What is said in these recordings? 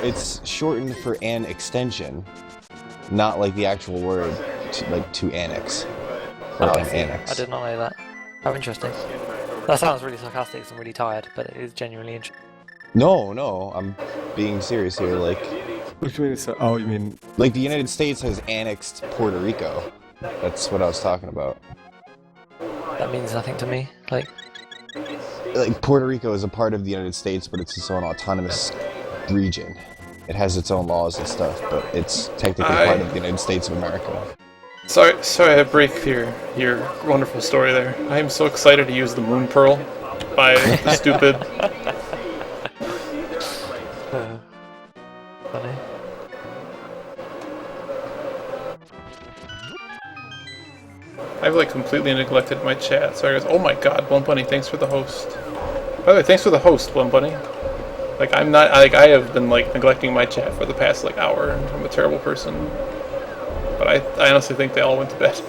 it's shortened for an extension, not like the actual word, to annex. Or Oh, an annex. I did not know that. How interesting. That sounds really sarcastic, because I'm really tired, but it is genuinely interesting. No, I'm being serious here. Like, What do you mean? Oh, you mean like the United States has annexed Puerto Rico. That's what I was talking about. That means nothing to me. Like Puerto Rico is a part of the United States, but it's its own autonomous region. It has its own laws and stuff, but it's technically part of the United States of America. Sorry, I break your wonderful story there. I am so excited to use the Moon Pearl by the stupid. Funny. I've like completely neglected my chat. Sorry guys. Oh my god, Blum Bunny, thanks for the host. By the way, thanks for the host, Blum Bunny. Like I have been like neglecting my chat for the past like hour, and I'm a terrible person. But I honestly think they all went to bed.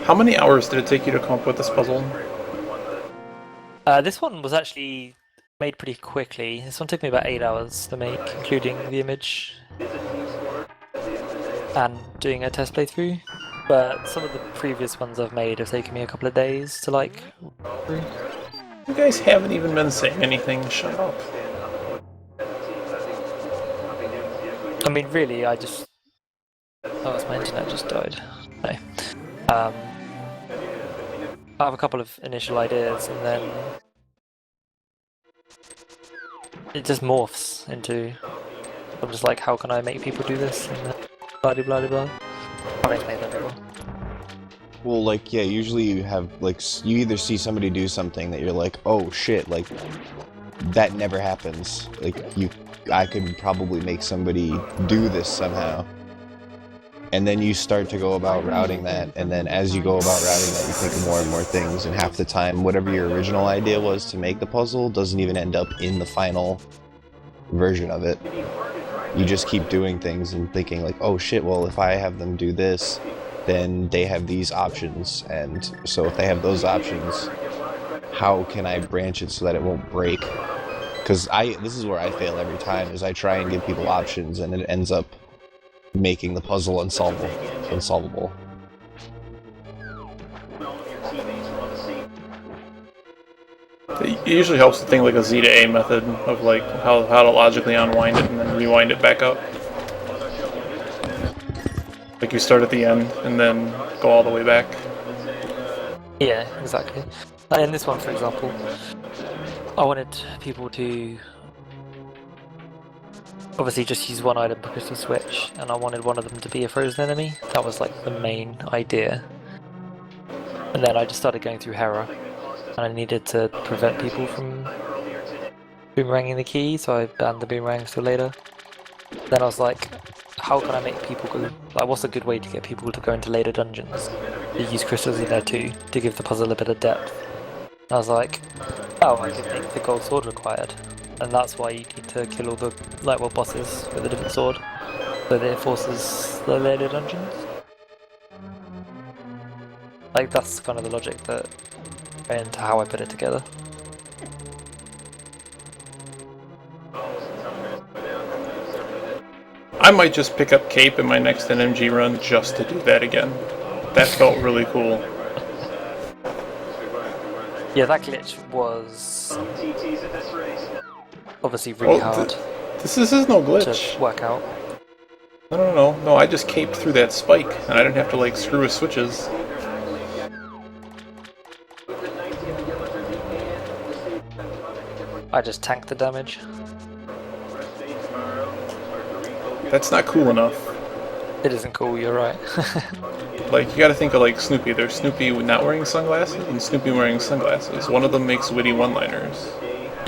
How many hours did it take you to come up with this puzzle? This one was actually made pretty quickly. This one took me about 8 hours to make, including the image and doing a test playthrough. But some of the previous ones I've made have taken me a couple of days to like through. You guys haven't even been saying anything. Shut up. I mean, really, I just... Oh, it's my internet just died. No. I have a couple of initial ideas, and then it just morphs into... I'm just like, how can I make people do this? And blah blah blah blah. I've explained that before. Well, like, yeah, usually you have, like, you either see somebody do something that you're like, oh shit, like, that never happens. Like, I could probably make somebody do this somehow. And then you start to go about routing that, and then as you go about routing that, you think of more and more things, and half the time, whatever your original idea was to make the puzzle doesn't even end up in the final version of it. You just keep doing things and thinking like, oh shit, well, if I have them do this, then they have these options, and so if they have those options, how can I branch it so that it won't break? Because this is where I fail every time, is I try and give people options, and it ends up making the puzzle unsolvable. It usually helps to think like a Z to A method of like how to logically unwind it and then rewind it back up. Like you start at the end and then go all the way back. Yeah, exactly. In this one, for example, I wanted people to obviously just use one item because of switch, and I wanted one of them to be a frozen enemy. That was like the main idea. And then I just started going through Hera, and I needed to prevent people from boomeranging the key, so I banned the boomerangs till later. Then I was like, how can I make people go, like, what's a good way to get people to go into later dungeons? You use crystals in there too, to give the puzzle a bit of depth. And I was like, oh, I can make the gold sword required. And that's why you need to kill all the light world bosses with a different sword, so that it forces the later dungeons. Like, that's kind of the logic that went into how I put it together. I might just pick up Cape in my next NMG run just to do that again. That felt really cool. Yeah, that glitch was obviously really hard This is no glitch. to work out. No, I just caped through that spike, and I didn't have to like screw with switches. I just tanked the damage. That's not cool enough. It isn't cool, you're right. Like, you gotta think of like Snoopy. There's Snoopy not wearing sunglasses and Snoopy wearing sunglasses. One of them makes witty one-liners.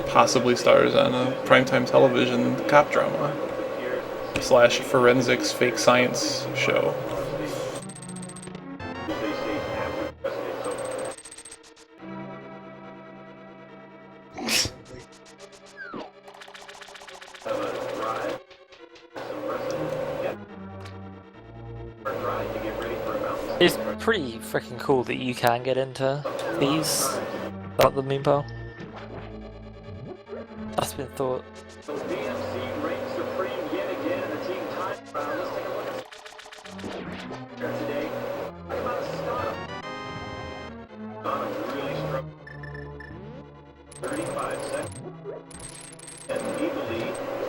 Possibly stars on a primetime television cop drama. / forensics fake science show. It's pretty freaking cool that you can get into these without the moon pearl. That's been thought.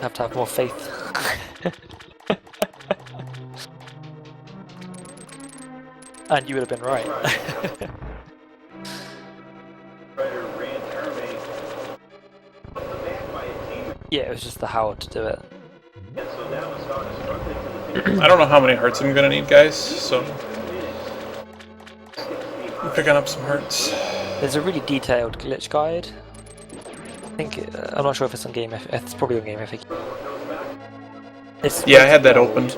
Have to have more faith. And you would have been right. Yeah, it was just the how to do it. I don't know how many hearts I'm gonna need, guys, so I'm picking up some hearts. There's a really detailed glitch guide. I think I'm not sure if it's on game. It's probably on game FAQ. Yeah, I had that opened.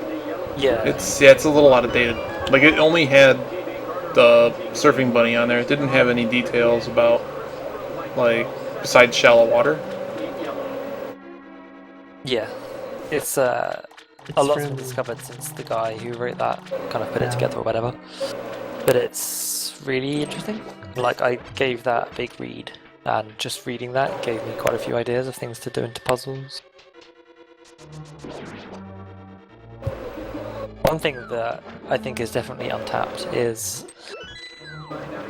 Yeah. It's a little out of date. Like it only had the surfing bunny on there. It didn't have any details about like besides shallow water. Yeah. It's a lot's been discovered since the guy who wrote that kind of put it together or whatever. But it's really interesting. Like I gave that a big read, and just reading that gave me quite a few ideas of things to do into puzzles. One thing that I think is definitely untapped is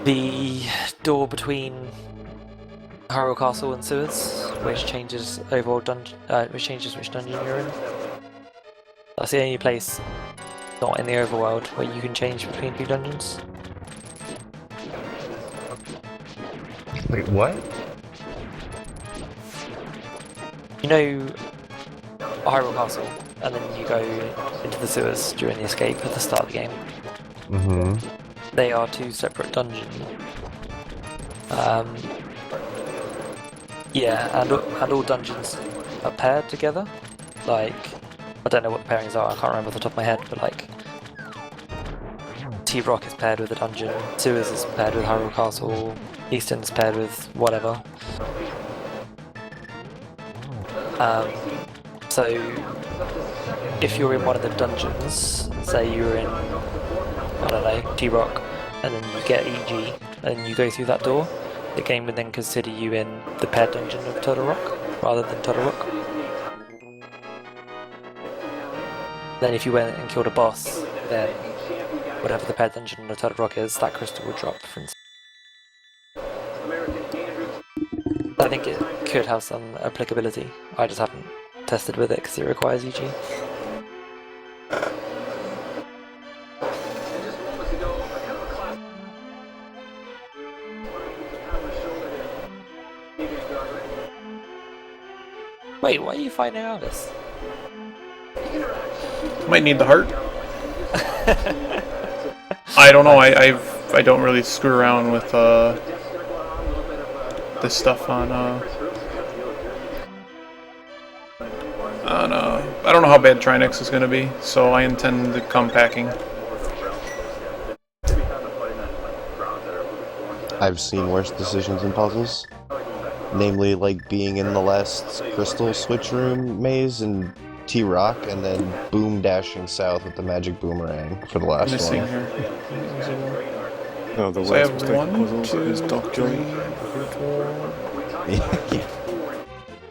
the door between Hyrule Castle and sewers, which changes overall which changes which dungeon you're in. That's the only place not in the overworld where you can change between two dungeons. Wait, what? You know Hyrule Castle, and then you go into the sewers during the escape at the start of the game. Mm-hmm. They are two separate dungeons. Yeah, and all dungeons are paired together. Like, I don't know what the pairings are, I can't remember off the top of my head, but like T-Rock is paired with a dungeon, Sewers is paired with Hyrule Castle, Easton's paired with whatever. So if you're in one of the dungeons, say you're in, I don't know, T-Rock, and then you get EG, and you go through that door, the game would then consider you in the paired dungeon of Turtle Rock, rather than Turtle Rock. Then if you went and killed a boss, then whatever the paired dungeon of Turtle Rock is, that crystal would drop, for instance. I think it could have some applicability. I just haven't tested with it because it requires EG. Wait, why are you finding out this? Might need the heart. I don't know. I don't really screw around with this stuff on I don't know how bad Trinex is going to be, so I intend to come packing. I've seen worse decisions in puzzles. Namely, like being in the last crystal switch room maze in T-Rock, and then boom dashing south with the magic boomerang for the last Missing one. here. No, the So I worst have mistake one, puzzles two, is Doc Joy. Yeah.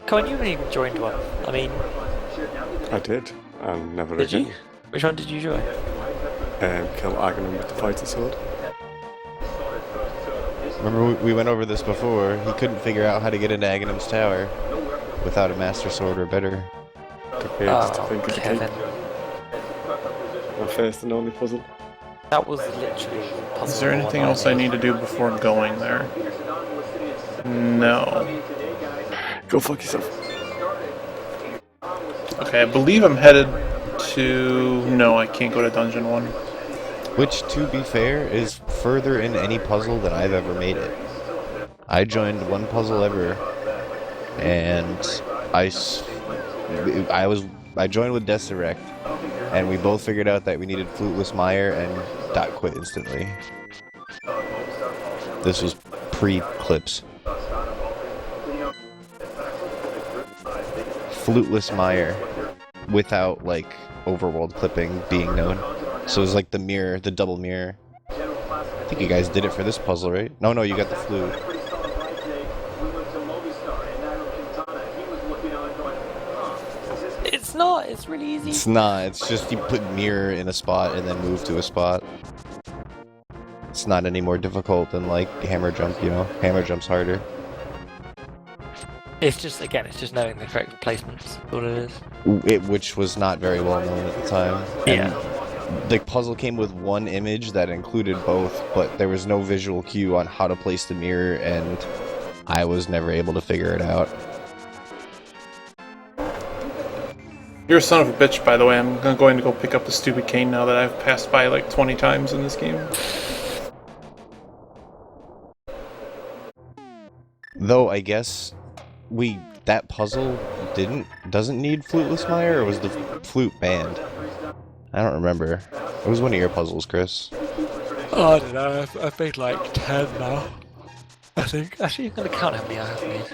Come on, you haven't even joined one. I mean, I did, and never did again. you? Which one did you join? Kill Aghanim with the fighter sword. Remember we went over this before. He couldn't figure out how to get into Aghanim's tower without a master sword or better. Took ages to think of the Kevin. cake. My first and only puzzle. That was literally puzzle. Is there anything else I need to do before going there? No. Go fuck yourself. Okay, I believe I'm headed to... No, I can't go to Dungeon 1. Which, to be fair, is further in any puzzle than I've ever made it. I joined one puzzle ever, and I joined with Desurect, and we both figured out that we needed Fluteless Mire and dot quit instantly. This was pre-clips. Fluteless Mire, without like overworld clipping being known. So it was like the mirror, the double mirror. I think you guys did it for this puzzle, right? No, no, you got the flute. It's not. It's really easy. It's not. It's just you put mirror in a spot and then move to a spot. It's not any more difficult than like hammer jump, you know? Hammer jump's harder. It's just, again, it's just knowing the correct placements. What it is. Which was not very well known at the time. Yeah. And the puzzle came with one image that included both, but there was no visual cue on how to place the mirror, and I was never able to figure it out. You're a son of a bitch, by the way. I'm going to go pick up the stupid cane now that I've passed by like 20 times in this game. Though I guess that puzzle doesn't need fluteless Mire, or was the flute banned? I don't remember. It was one of your puzzles, Chris. Oh, I don't know. I've made like 10 now. I think. Actually, I'm going to count how many I have made.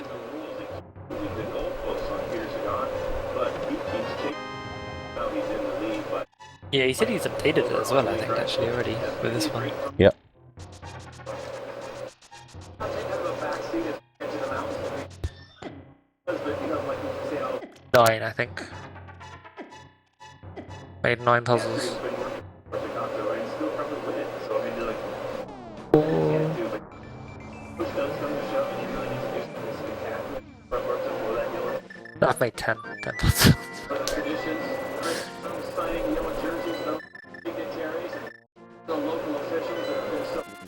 Yeah, he said he's updated it as well, I think, actually, already, with this one. Yep. Nine, I think. Made 9 puzzles. No, I've made 10 puzzles.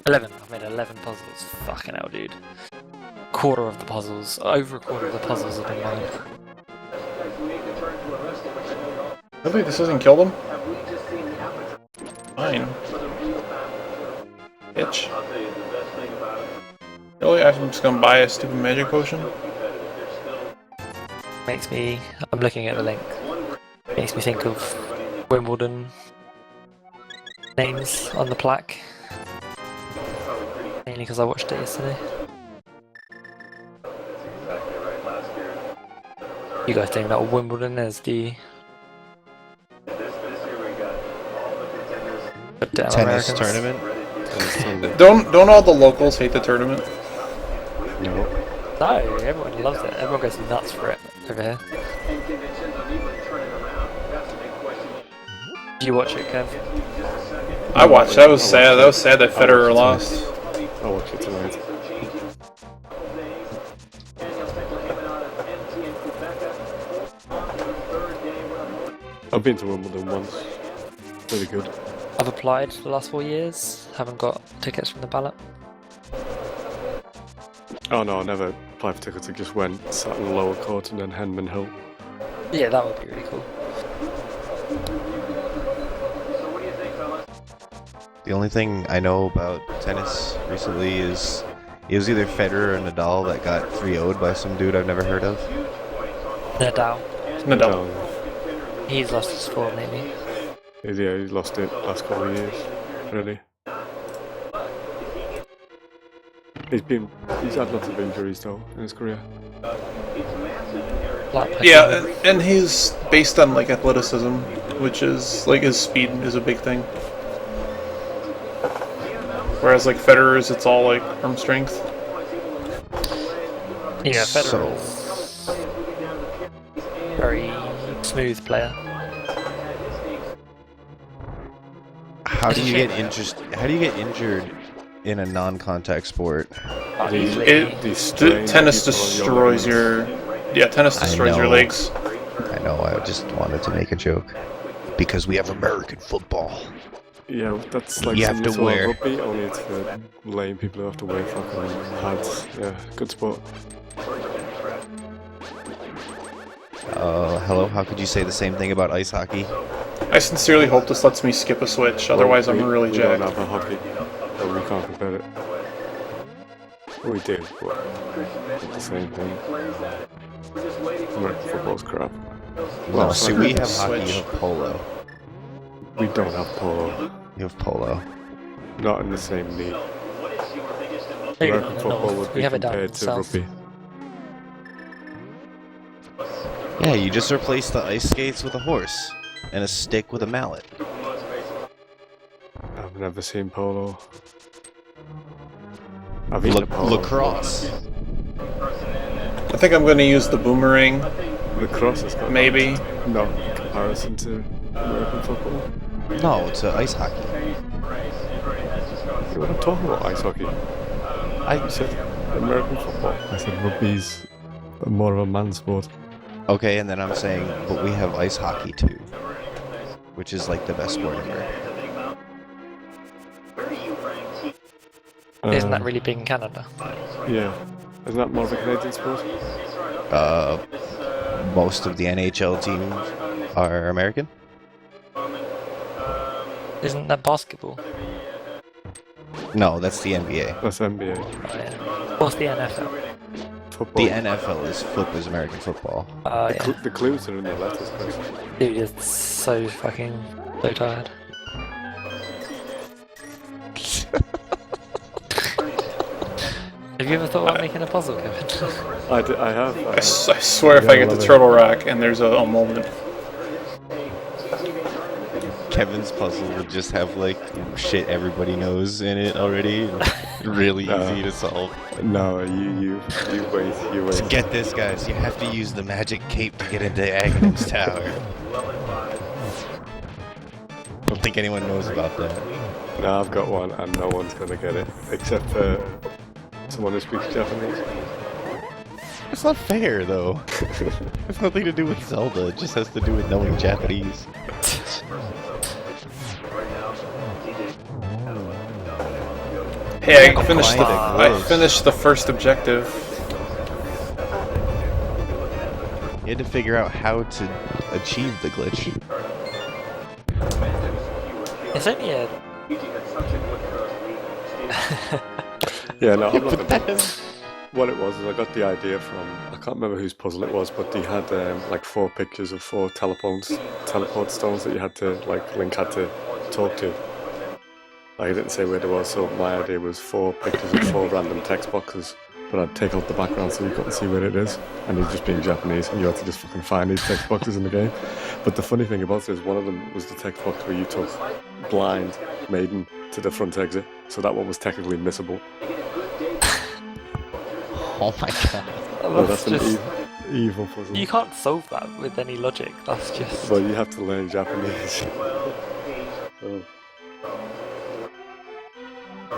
11. I've made 11 puzzles. Fucking hell, dude. Quarter of the puzzles, over a quarter of the puzzles have been mine. Really? This doesn't kill them? Fine. Bitch. Really? I'm just gonna buy a stupid magic potion? Makes me... I'm looking at the link. Makes me think of Wimbledon names on the plaque. Mainly because I watched it yesterday. You guys don't know what Wimbledon is, do you? Tennis tournament? Don't all the locals hate the tournament? No. No, everyone loves it. Everyone goes nuts for it over here. Did you watch it, Kev? I watched. That was sad. That was sad that Federer lost. I'll watch it tonight. I've been to Wimbledon once. Really good. I've applied for the last 4 years. Haven't got tickets from the ballot. Oh no, I never applied for tickets. I just went, sat in the lower court and then Henman Hill. Yeah, that would be really cool. The only thing I know about tennis recently is it was either Federer or Nadal that got 3-0'd by some dude I've never heard of. Nadal. Nadal. He's lost his form, maybe. Yeah, he lost it last couple of years. Really. He's had lots of injuries though in his career. Yeah, and he's based on like athleticism, which is like his speed is a big thing. Whereas like Federer's, it's all like arm strength. Yeah, Federer's very smooth player. How do you get injured in a non-contact sport? Tennis destroys your tennis destroys your legs. I know. I just wanted to make a joke because we have American football. Yeah, that's like You have to wear rugby, only it's for lame people who have to wear fucking pads. Yeah, good sport. Hello. How could you say the same thing about ice hockey? I sincerely hope this lets me skip a switch, otherwise I'm really we jacked. don't have a hockey, so we can't compare it. We do, but it's the same thing. American football's crap. Well, see, we have Switch. hockey. You have polo. We don't have polo. You have polo. Not in the same league. Maybe American in the football north. would We be have it down in compared the to south. rugby. Yeah, you just replace the ice skates with a horse and a stick with a mallet. I've never seen polo. I've eaten a polo. Lacrosse. I think I'm going to use the boomerang. Lacrosse has got Maybe. no comparison to American football. No, it's ice hockey. Yeah, what I'm talking about ice hockey. You said American football. I said rugby's more of a man's sport. Okay, and then I'm saying, but we have ice hockey too, which is like the best sport ever. Isn't that really big in Canada? Yeah. Isn't that more of a Canadian sport? Most of the NHL teams are American. Isn't that basketball? No, that's the NBA. That's NBA. Oh, yeah. What's the NFL? Football. The NFL is American football. Oh, yeah. The clues are in the letters, Chris. Dude, it's so tired. Have you ever thought about making a puzzle, Kevin? I have. I swear if I get to Turtle Rock and there's a moment. Kevin's puzzle would just have like shit everybody knows in it already. Really easy to solve. No, you wait. To get this, guys, you have to use the magic cape to get into Aghanim's tower. I don't think anyone knows about that. No, I've got one, and no one's gonna get it except for someone who speaks Japanese. It's not fair, though. It's nothing to do with Zelda. It just has to do with knowing Japanese. Hey, I finished the first objective. You had to figure out how to achieve the glitch. It's only a... Yeah, no, I'm not But gonna. that is... What it was is I got the idea from, I can't remember whose puzzle it was, but they had like 4 pictures of 4 teleport stones that you had to, like, Link had to talk to. Like, I didn't say where they was, so my idea was 4 pictures of 4 random text boxes, but I'd take out the background so you couldn't see where it is, and he'd just be in Japanese, and you had to just fucking find these text boxes in the game. But the funny thing about it is one of them was the text box where you took blind maiden to the front exit, so that one was technically missable. Oh my god. Well, that's just... an evil puzzle. You can't solve that with any logic. That's just... Well, you have to learn Japanese. Oh.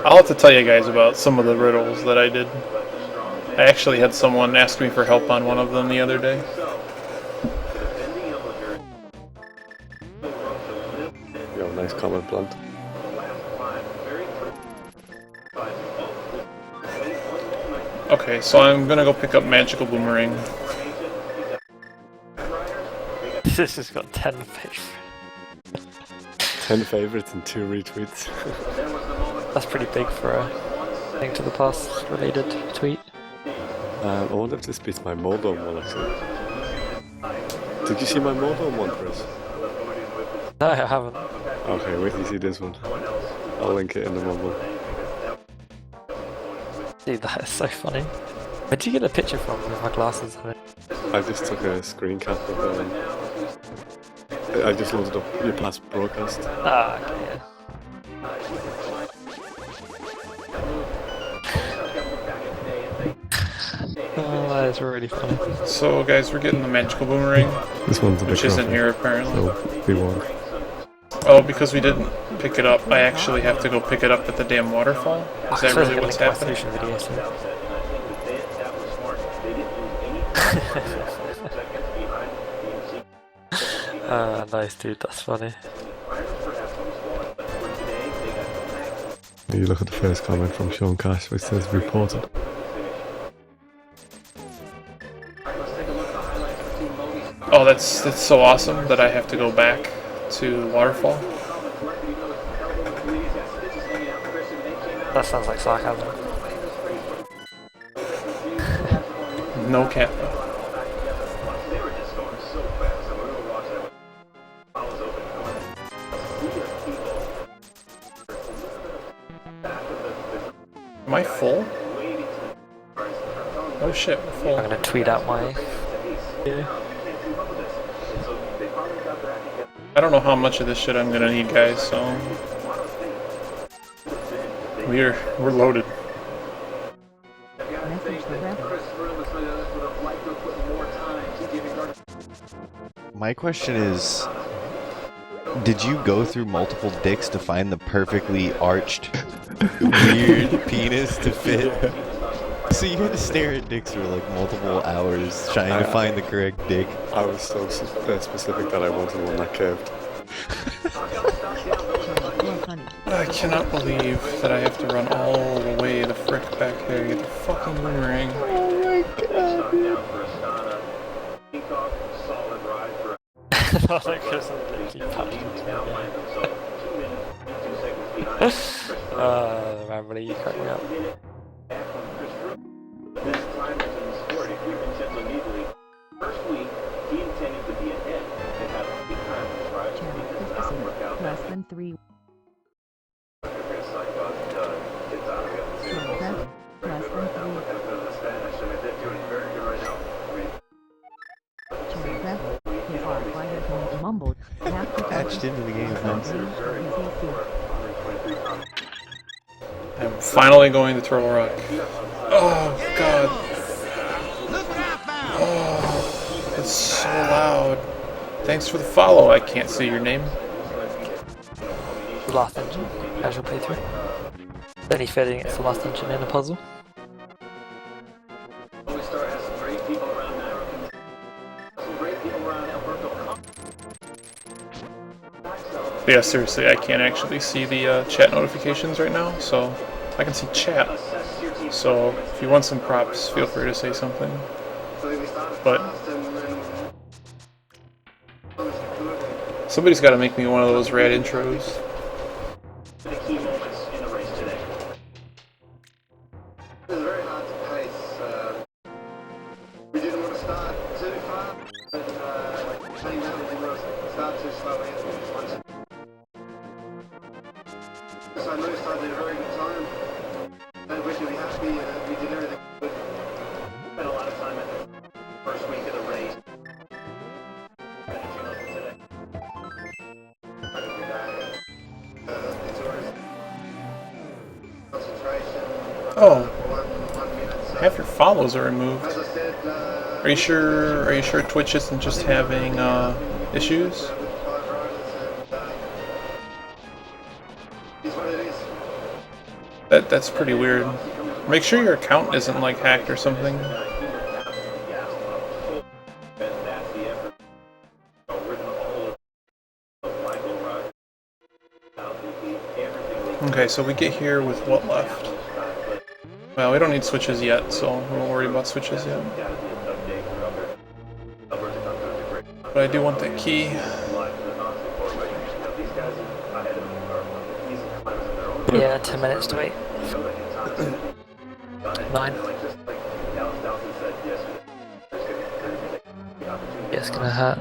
I'll have to tell you guys about some of the riddles that I did. I actually had someone ask me for help on one of them the other day. Yo, nice comment, Blunt. Okay, so I'm gonna go pick up Magical Boomerang. This has got 10 favorites. 10 favorites and 2 retweets. That's pretty big for a Link to the Past related tweet. I wonder if this beats my Moldome one, actually. Did you see my Moldome one, Chris? No, I haven't. Okay, wait till you see this one. I'll link it in the mumble. Dude, that is so funny. Where'd you get a picture from with my glasses on it? I just took a screen cap of I just loaded up your past broadcast. Ah, okay, yeah. Oh, that is really funny. So guys, we're getting the Magical Boomerang, This one's a bit which isn't rougher, here apparently. so be warned. Oh, because we didn't pick it up, I actually have to go pick it up at the damn waterfall? Is that really what's happening? Video, so. Ah, nice dude, that's funny. You look at the first comment from Sean Cash, which says reported. Oh, that's so awesome that I have to go back to waterfall. That sounds like sarcasm. No cap. Am I full? Oh shit, we're full. I'm gonna tweet out my... Yeah. I don't know how much of this shit I'm gonna need, guys, so... We're loaded. My question is, did you go through multiple dicks to find the perfectly arched, weird penis to fit? So you had to stare at dicks for like multiple hours trying to find the correct dick. I was so specific that I wanted one that curved. I cannot believe that I have to run all the way the frick back there to get the fucking boomerang. Oh my god, dude. Rambley, you crack me up. Less than 3. Less than 3. His heart wired when he mumbled. Patched into the game, man. I'm finally going to Turtle Rock. Oh god. Oh, it's so loud. Thanks for the follow. I can't see your name. The last engine, casual playthrough. Only fitting it's the last engine in a puzzle. But yeah, seriously, I can't actually see the chat notifications right now, so I can see chat. So if you want some props, feel free to say something. But somebody's got to make me one of those rad intros. Oh, half your follows are removed. Are you sure? Are you sure Twitch isn't just having issues? That's pretty weird. Make sure your account isn't like hacked or something. Okay, so we get here with what left? Well, we don't need switches yet, so we won't worry about switches yet. But I do want that key. Yeah, 10 minutes to wait. 9. Yeah, it's gonna hurt.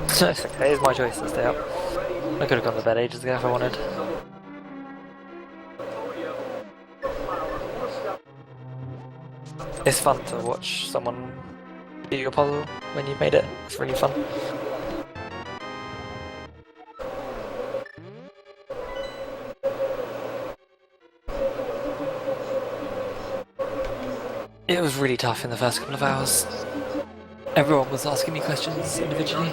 It's okay, it's my choice to stay up. I could have gone to bed ages ago if I wanted. It's fun to watch someone do your puzzle when you made it. It's really fun. It was really tough in the first couple of hours. Everyone was asking me questions individually.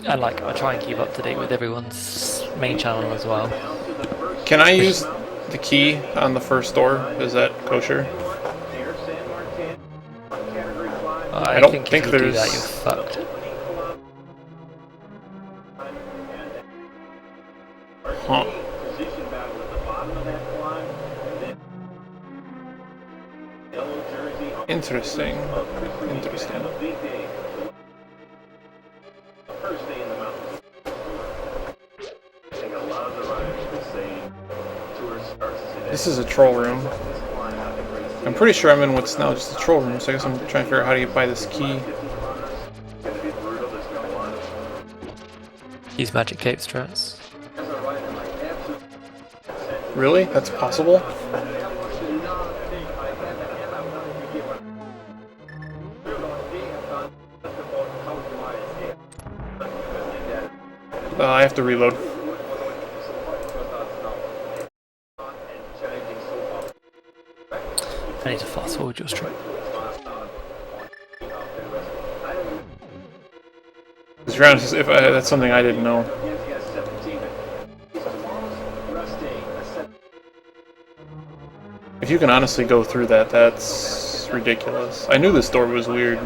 And like, I try and keep up to date with everyone's main channel as well. Can I use the key on the first door? Is that kosher? I don't think think if you do there's- that, you're fucked. Huh. Interesting. Interesting. This is a troll room. I'm pretty sure I'm in what's now just a troll room, so I guess I'm trying to figure out how to get by this key. Use magic cape strats. Really? That's possible? I have to reload. I need to fast forward your stream. To be honest, if that's something I didn't know. If you can honestly go through that, that's ridiculous. I knew this door was weird.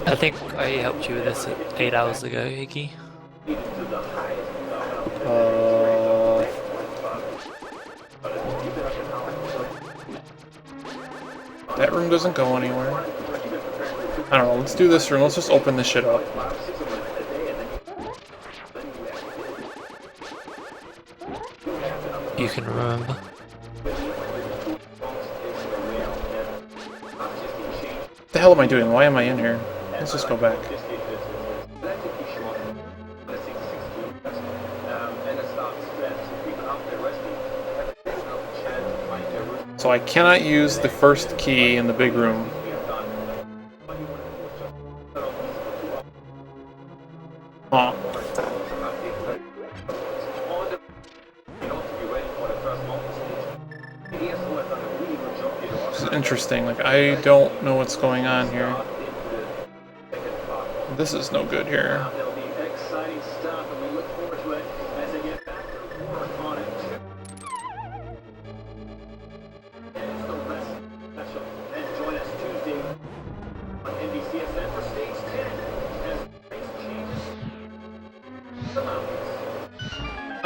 I think I helped you with this 8 hours ago, Iggy. That room doesn't go anywhere. I don't know, let's do this room, let's just open this shit up. You can remember. What the hell am I doing? Why am I in here? Let's just go back. So I cannot use the first key in the big room. Huh. This is interesting, like I don't know what's going on here. This is no good here.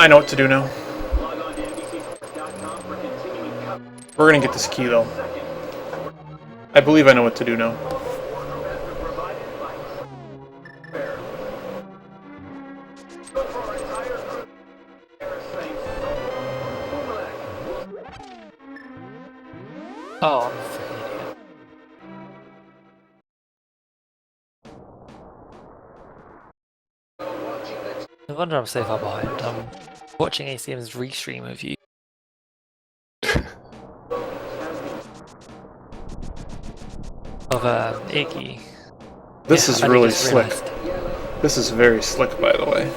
I know what to do now. We're gonna get this key though. I believe I know what to do now. Oh, I'm a freaking idiot. No wonder I'm so far behind. I'm watching ACM's restream of you. Of Iggy. This Yeah, is I really just slick. realised. This is very slick, by the way.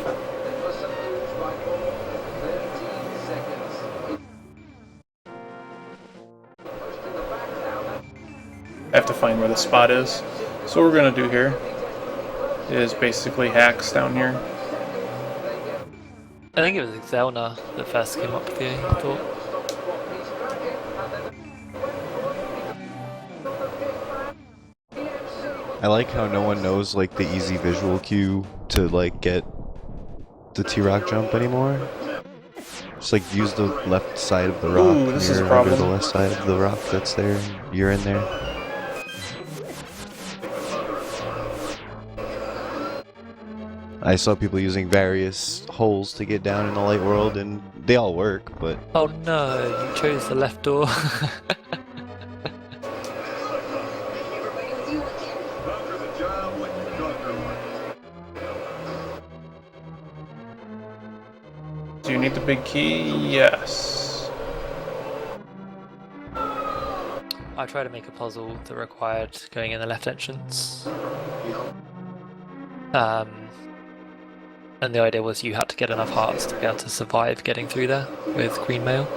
I have to find where the spot is. So what we're gonna do here is basically hacks down here. I think it was Xelna that first came up with the thought. I like how no one knows like the easy visual cue to like get the T-Rock jump anymore. Just like use the left side of the rock. Ooh, this is a mirror under the problem. left side of the rock that's there. You're in there. I saw people using various holes to get down in the light world, and they all work, but Oh no, you chose the left door. Do you need the big key? Yes. I tried to make a puzzle that required going in the left entrance. And the idea was you had to get enough hearts to be able to survive getting through there with green mail.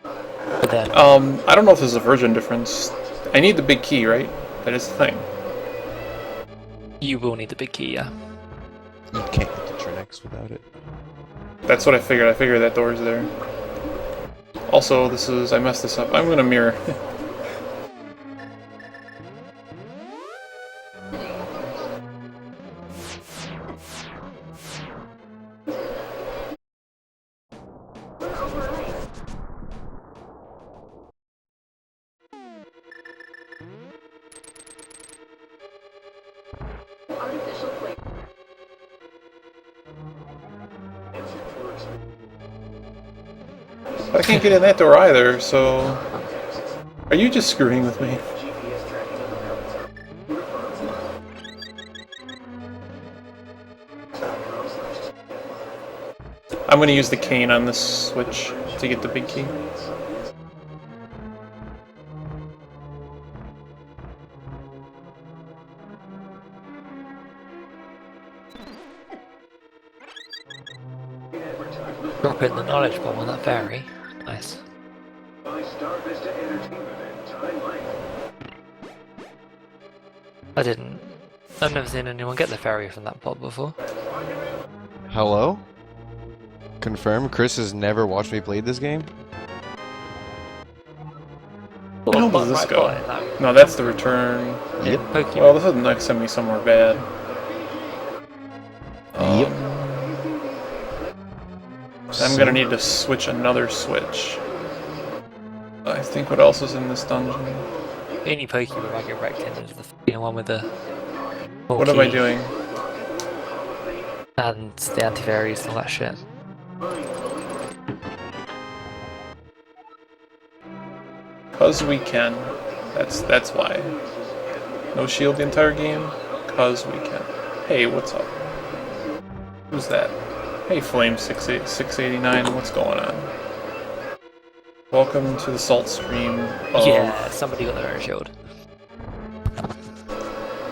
But then, I don't know if there's a version difference. I need the big key, right? That is the thing. you will need the big key, yeah. you can't get to Trinex without it. That's what I figured. I figured that door's there. Also, I messed this up. I'm gonna mirror. I can't get in that door either, so... Are you just screwing with me? I'm gonna use the cane on this switch to get the big key. Drop in the knowledge bomb on that fairy. Nice. I didn't. I've never seen anyone get the fairy from that pot before. Hello? Confirm, Chris has never watched me play this game? How does this go? No, that's the return. Yep. Pokemon. Well, this doesn't like send me somewhere bad. Yep. I'm gonna need to switch another switch. I think what else is in this dungeon? The only Pokemon I get wrecked in is the one with the. What am I doing? And the anti-fairies and all that shit. Cause we can. That's why. No shield the entire game? Cause we can. Hey, what's up? Who's that? Hey, Flame 689, what's going on? Welcome to the salt stream of... Yeah, somebody got their own shield.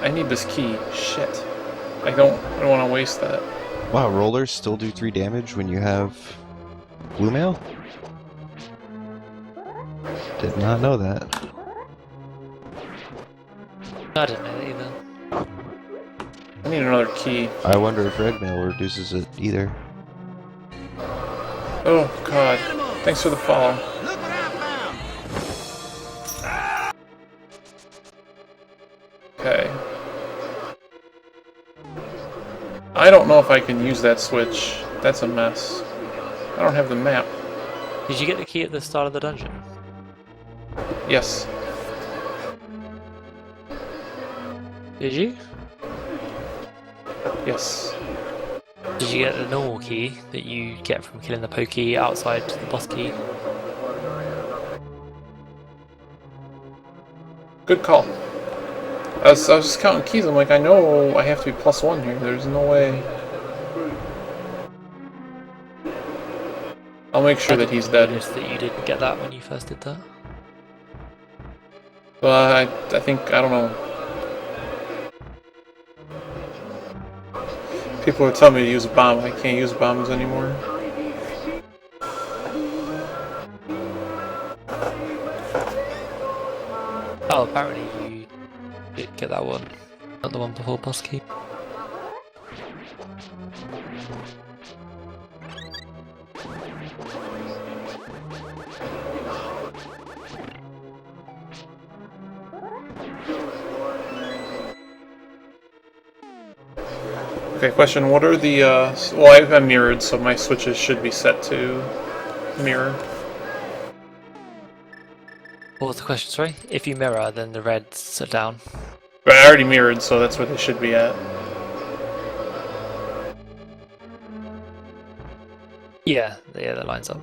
I need this key. Shit. I don't want to waste that. Wow, rollers still do 3 damage when you have blue mail? Did not know that. I didn't know that either. I need another key. I wonder if red mail reduces it either. Oh, God. Thanks for the follow. Okay. I don't know if I can use that switch. That's a mess. I don't have the map. Did you get the key at the start of the dungeon? Yes. Did you? Yes. Did you get the normal key that you get from killing the Pokey outside the boss key? Good call. I was just counting keys. I'm like, I know I have to be +1 here. There's no way. I'll make sure that he's dead. Noticed that you didn't get that when you first did that. Well, I think, I don't know. People are telling me to use a bomb. I can't use bombs anymore. Oh, apparently you did get that one, not the one before boss key. Okay, question, what are the, well, I'm mirrored, so my switches should be set to mirror. What was the question, sorry? If you mirror, then the reds are down. But I already mirrored, so that's where they should be at. Yeah, that lines up.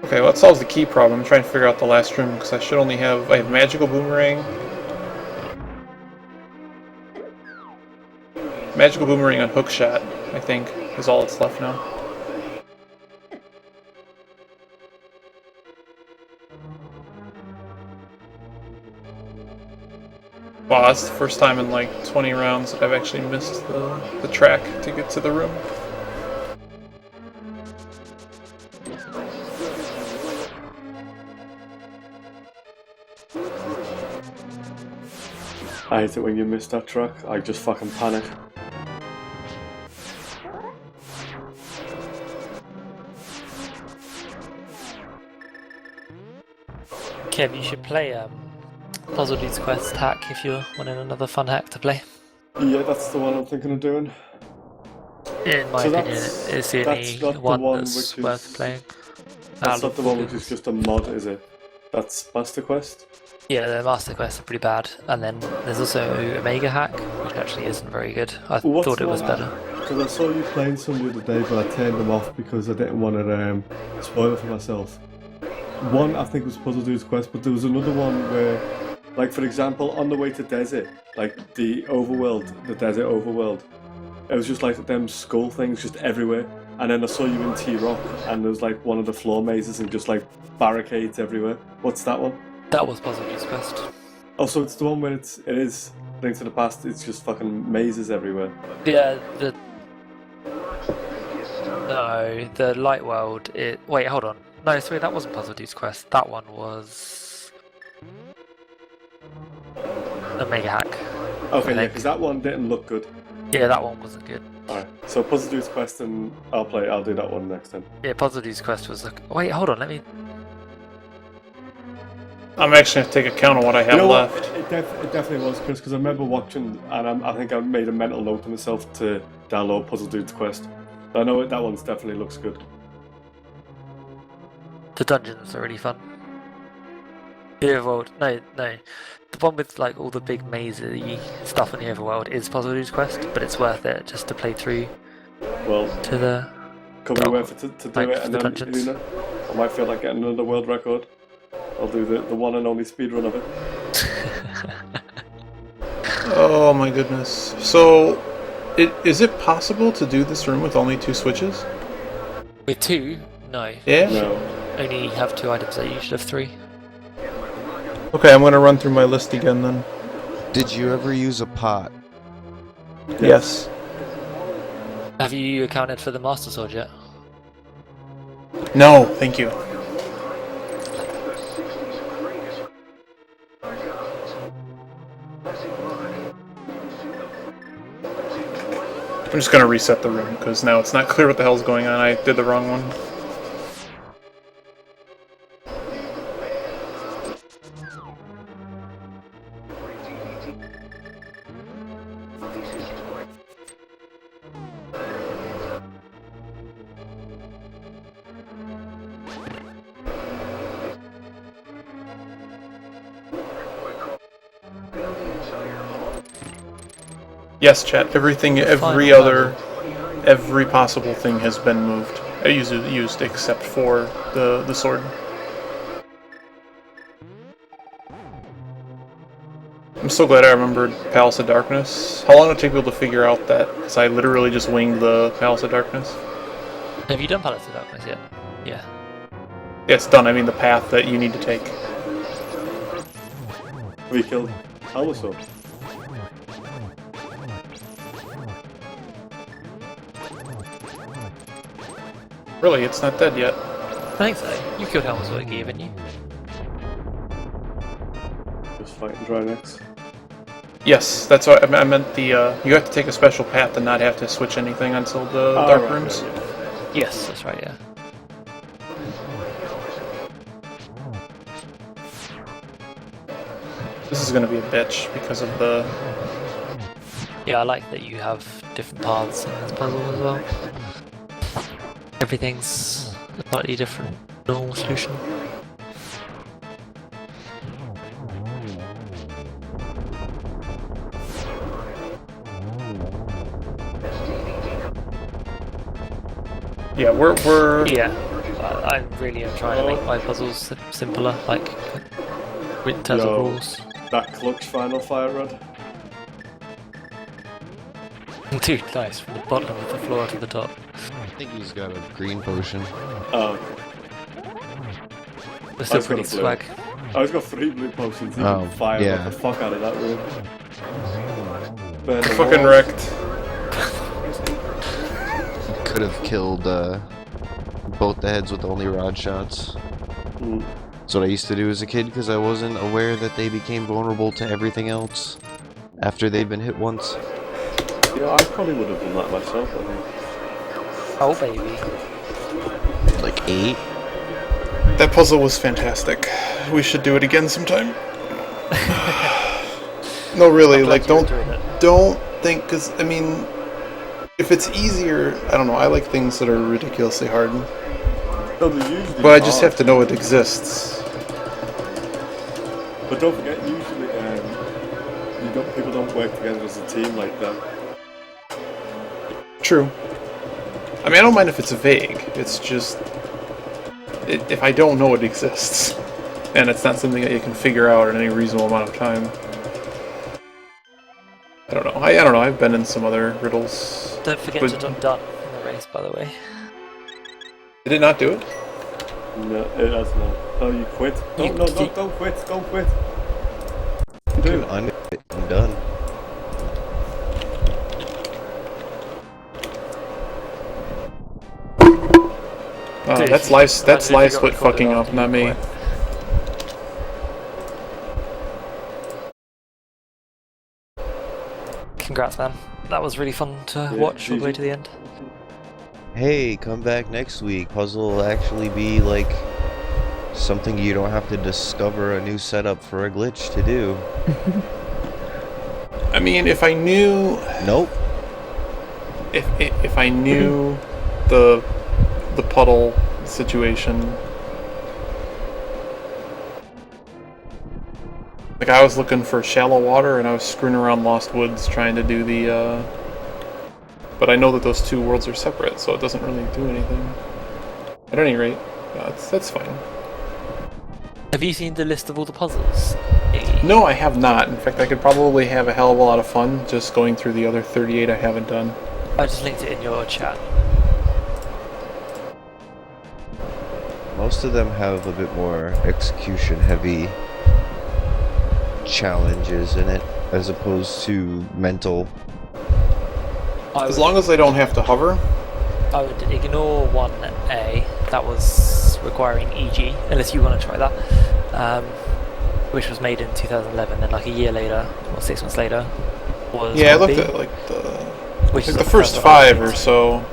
Okay, well, that solves the key problem. I'm trying to figure out the last room, because I should only have... I have Magical Boomerang. Magical Boomerang on Hookshot, I think, is all that's left now. Wow, that's the first time in like 20 rounds that I've actually missed the track to get to the room. I hate it when you miss that track. I just fucking panic. Kev, you should play Puzzle Dude's Quest hack if you're wanting another fun hack to play. Yeah, that's the one I'm thinking of doing. In my So opinion, it's the only not the one one that's which is- worth playing. That's not the one which is just a mod, is it? That's Master Quest? Yeah, the Master Quests are pretty bad, and then there's also Omega Hack, which actually isn't very good. I What's thought it was one? better. Because I saw you playing some the other day, but I turned them off because I didn't want to spoil it for myself. One I think was Puzzle Dude's Quest, but there was another one where Like, for example, on the way to desert, like the overworld, the desert overworld, it was just like them skull things just everywhere. And then I saw you in T-Rock, and there was like one of the floor mazes and just like barricades everywhere. What's that one? That was Puzzle Juice Quest. Oh, so it's the one where it is Link to the Past. It's just fucking mazes everywhere. Yeah, no, the Light World. Wait, hold on. No, sorry, that wasn't Puzzle Juice Quest. That one was a Mega Hack. Okay, yeah, because that one didn't look good. Yeah, that one wasn't good. Alright, so Puzzle Dude's Quest, and I'll do that one next time. Yeah, Puzzle Juice Quest was like. Wait, hold on. Let me. I'm actually going to take account of what I have left. It definitely was, Chris, because I remember watching, and I think I made a mental note to myself to download Puzzle Dude's Quest. I know that one's definitely looks good. The dungeons are really fun. The overworld. No. The one with like all the big mazy stuff in the overworld is Puzzle Juice Quest, but it's worth it just to play through. Well, to the. Could be worth it to do like, it, and the then dungeons. I might feel like getting another world record. I'll do the one and only speedrun of it. Oh my goodness. So, is it possible to do this room with only 2 switches? With 2? No. Yeah? No. Only have 2 items that you should have 3. Okay, I'm going to run through my list again then. Did you ever use a pot? Yes. Have you accounted for the Master Sword yet? No, thank you. I'm just gonna reset the room, because now it's not clear what the hell's going on. I did the wrong one. Yes, chat. Everything, every possible thing has been moved. Used except for the sword. I'm so glad I remembered Palace of Darkness. How long did it take people to figure out that? Because I literally just winged the Palace of Darkness. Have you done Palace of Darkness yet? Yeah. Yeah, it's done. I mean the path that you need to take. We killed Almasaur. Really, it's not dead yet. I think so. You killed Helmsworth, haven't you? Just fighting Drynex. Yes, that's what I meant. The you have to take a special path and not have to switch anything until the dark right, rooms. right, yeah. Yes, that's right, yeah. This is going to be a bitch because of the. Yeah, I like that you have different paths in this puzzle as well. Everything's a slightly different normal solution. Yeah, we're. Yeah, I really am trying to make my puzzles simpler, like in terms of rules. That clutch final fire rod. Dude, nice, from the bottom of the floor to the top. I think he's got a green potion. Oh, We're still I've got pretty a blue. swag. I was got 3 blue potions. You Oh, can fire yeah. the fuck out of that room. Burn the Fucking walls. wrecked. Could have killed both the heads with only rod shots. Mm. That's what I used to do as a kid because I wasn't aware that they became vulnerable to everything else after they'd been hit once. Yeah, I probably would have done that myself, I think. Oh, baby. Like 8? That puzzle was fantastic. We should do it again sometime. No, really, like don't think, because I mean, if it's easier, I don't know. I like things that are ridiculously hard, No, they're usually but I just hard. have to know it exists. But don't forget, usually people don't work together as a team like that. True. I mean, I don't mind if it's vague. It's just if I don't know it exists. and it's not something that you can figure out in any reasonable amount of time. I don't know. I don't know. I've been in some other riddles. Don't forget to done in the race, by the way. Did it not do it? No, it has not. Oh, you quit? Don't quit. Don't quit. Dude, I'm done. Oh, Dude, that's you- live. That's imagine if you live got split recorded fucking after up, not you me. quit. Congrats, man. That was really fun to watch all the way to the end. Hey, come back next week. Puzzle will actually be like something you don't have to discover a new setup for a glitch to do. I mean, if I knew, Nope. if I knew the puddle situation, like I was looking for shallow water and I was screwing around Lost Woods trying to do the. But I know that those two worlds are separate, so it doesn't really do anything. At any rate, that's fine. Have you seen the list of all the puzzles? No, I have not. In fact, I could probably have a hell of a lot of fun just going through the other 38 I haven't done. I just linked it in your chat. Most of them have a bit more execution heavy challenges in it as opposed to mental. As long as I don't have to hover. I would ignore 1A, that was requiring EG, unless you want to try that, which was made in 2011, and like a year later, or 6 months later, was Yeah, I 1B, looked at like which is the like first one I 5 or made. so.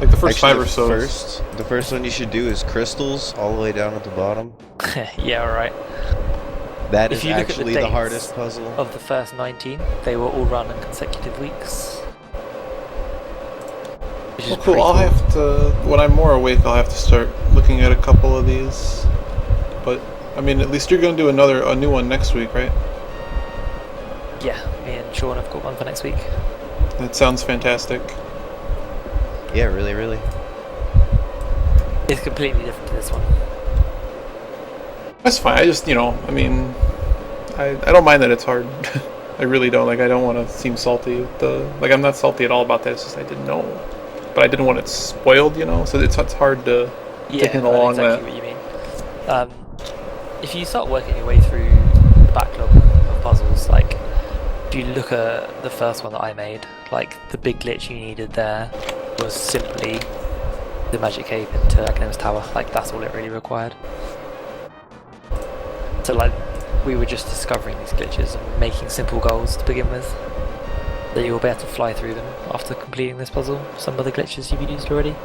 Like the first Actually, 5 or so. The first one you should do is crystals all the way down at the bottom. Yeah, alright. That If is you look at the actually the dates hardest puzzle. Of the first 19, they were all run in consecutive weeks. Which is Well, cool. pretty I'll have to. When I'm more awake, I'll have to start looking at a couple of these. But I mean, at least you're going to do a new one next week, right? Yeah, me and Sean have got one for next week. That sounds fantastic. Yeah, really, really. It's completely different to this one. That's fine. I just, I mean, I don't mind that it's hard. I really don't. Like, I don't want to seem salty with like, I'm not salty at all about that. It's just I didn't know. But I didn't want it spoiled, So it's hard to take it I know along exactly that. what you mean. If you start working your way through the backlog of puzzles, like, if you look at the first one that I made, like, the big glitch you needed there was simply the magic cape into Agnim's Tower. Like, that's all it really required. So, like, we were just discovering these glitches and making simple goals to begin with. That you'll be able to fly through them after completing this puzzle. Some of the glitches you've used already.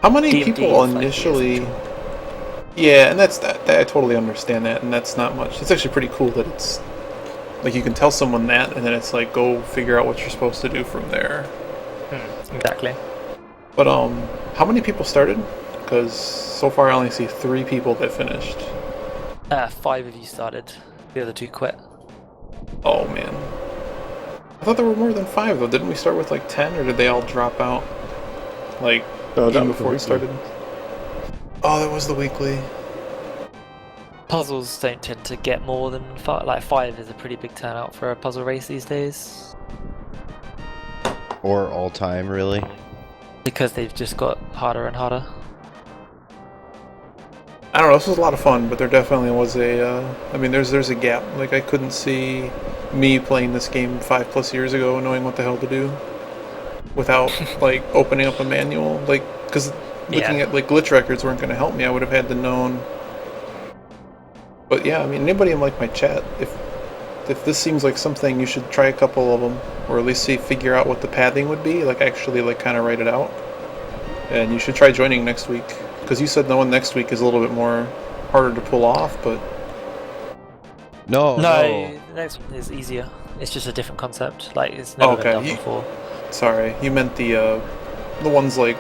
How many D&D people is, like, the initially... essential. Yeah, and that's that. I totally understand that, and that's not much. It's actually pretty cool that it's... Like, you can tell someone that, and then it's like, go figure out what you're supposed to do from there. Exactly. But, how many people started? Because so far I only see 3 people that finished. 5 of you started. The other 2 quit. Oh, man. I thought there were more than 5, though. Didn't we start with, like, 10, or did they all drop out? Like, No, that even was the before it weekly. started? Oh, that was the weekly. Puzzles don't tend to get more than 5. Like, 5 is a pretty big turnout for a puzzle race these days. Or all time, really. Because they've just got harder and harder. I don't know, this was a lot of fun, but there definitely was I mean, there's a gap. Like, I couldn't see me playing this game 5+ years ago knowing what the hell to do without, like, opening up a manual. Like, because looking at, like, glitch records weren't going to help me. I would have had to known. But yeah, I mean, anybody in, like, my chat, if this seems like something, you should try a couple of them, or at least figure out what the pathing would be, like, actually, like, kind of write it out. And you should try joining next week. Because you said the one next week is a little bit more harder to pull off, but... No, the next one is easier. It's just a different concept. Like, it's never been done before. Sorry, you meant the ones, like,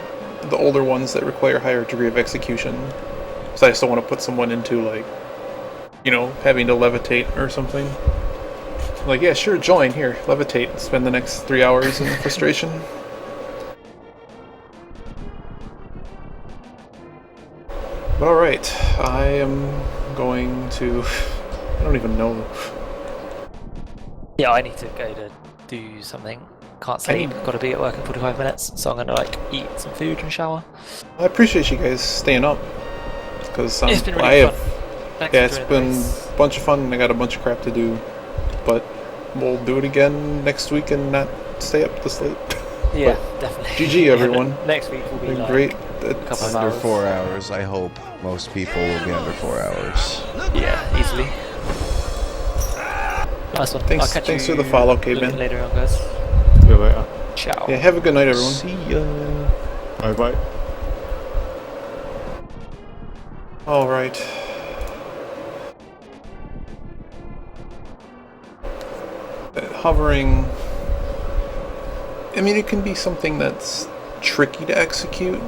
the older ones that require higher degree of execution. So I still want to put someone into, like, having to levitate or something. Like, yeah, sure, join, here, levitate, spend the next 3 hours in frustration. But alright, I am going to... I don't even know. Yeah, I need to go to do something. Can't sleep. Got to be at work in 45 minutes, so I'm gonna like eat some food and shower. I appreciate you guys staying up. Because It's been really fun. Thanks yeah, for it's joining been the race. a bunch of fun and I got a bunch of crap to do. But we'll do it again next week and not stay up this late. Yeah, definitely. GG everyone. Yeah, next week will be Been like great. a couple of Under hours. 4 hours, I hope. Most people will be under 4 hours. Yeah, easily. Nice one. Thanks- I'll catch thanks you for the follow, K-Ben. later on, guys. See you later. Ciao. Yeah, have a good night everyone. See ya. Bye bye. Alright. Hovering... I mean, it can be something that's tricky to execute.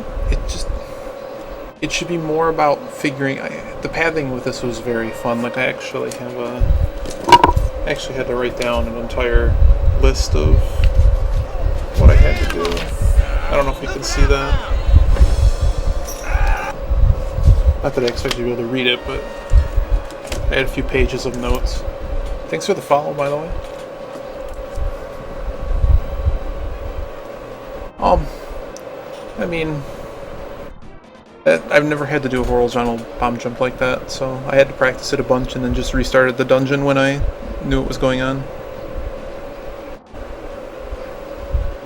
It should be more about figuring... the pathing with this was very fun. Like, I actually have I actually had to write down an entire list of what I had to do. I don't know if you can see that. Not that I expect you to be able to read it, but I had a few pages of notes. Thanks for the follow, by the way. I mean, I've never had to do a horizontal bomb jump like that, so I had to practice it a bunch and then just restarted the dungeon when I knew what was going on.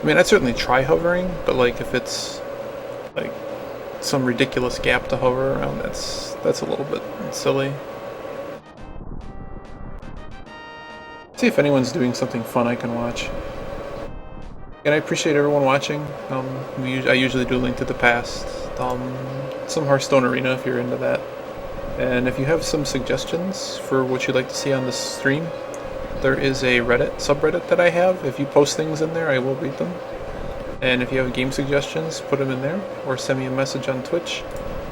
I mean, I'd certainly try hovering, but like if it's like some ridiculous gap to hover around, that's a little bit silly. See if anyone's doing something fun I can watch. And I appreciate everyone watching. I usually do Link to the Past, some Hearthstone Arena if you're into that. And if you have some suggestions for what you'd like to see on this stream, there is a Reddit subreddit that I have. If you post things in there, I will read them. And if you have game suggestions, put them in there, or send me a message on Twitch.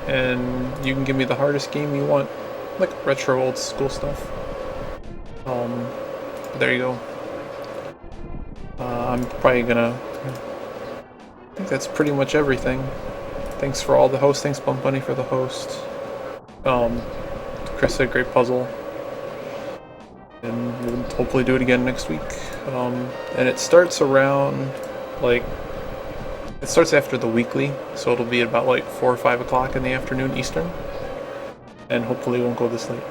And you can give me the hardest game you want, like retro old school stuff. There you go. I'm probably gonna... I think that's pretty much everything. Thanks for all the hosts. Thanks Bump Bunny for the host. Chris said great puzzle. And we'll hopefully do it again next week. And it starts around, like... It starts after the weekly, so it'll be about like 4 or 5 o'clock in the afternoon Eastern. And hopefully it won't go this late.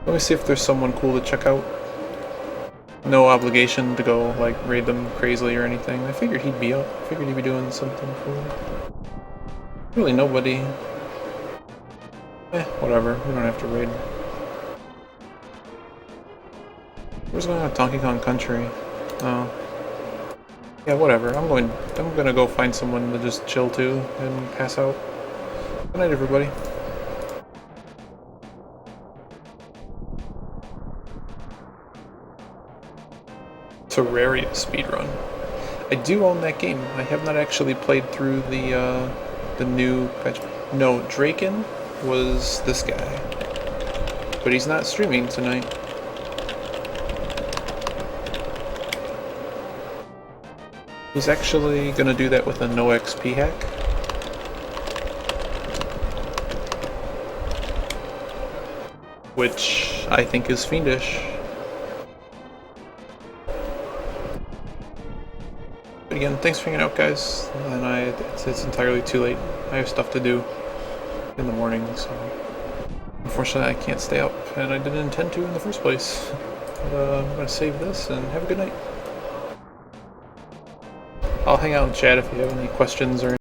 Let me see if there's someone cool to check out. No obligation to go, like, raid them crazily or anything. I figured he'd be up. I figured he'd be doing something cool. Really nobody. Whatever. We don't have to raid. Where's going on Donkey Kong Country? Oh. Yeah, whatever. I'm gonna go find someone to just chill to and pass out. Good night, everybody. Terraria speedrun. I do own that game. I have not actually played through the new patch. No, Draken was this guy, but he's not streaming tonight. He's actually gonna do that with a no XP hack. Which I think is fiendish. But again, thanks for hanging out, guys. And it's entirely too late. I have stuff to do in the morning, so unfortunately I can't stay up, and I didn't intend to in the first place. But, I'm gonna save this and have a good night. I'll hang out in chat if you have any questions or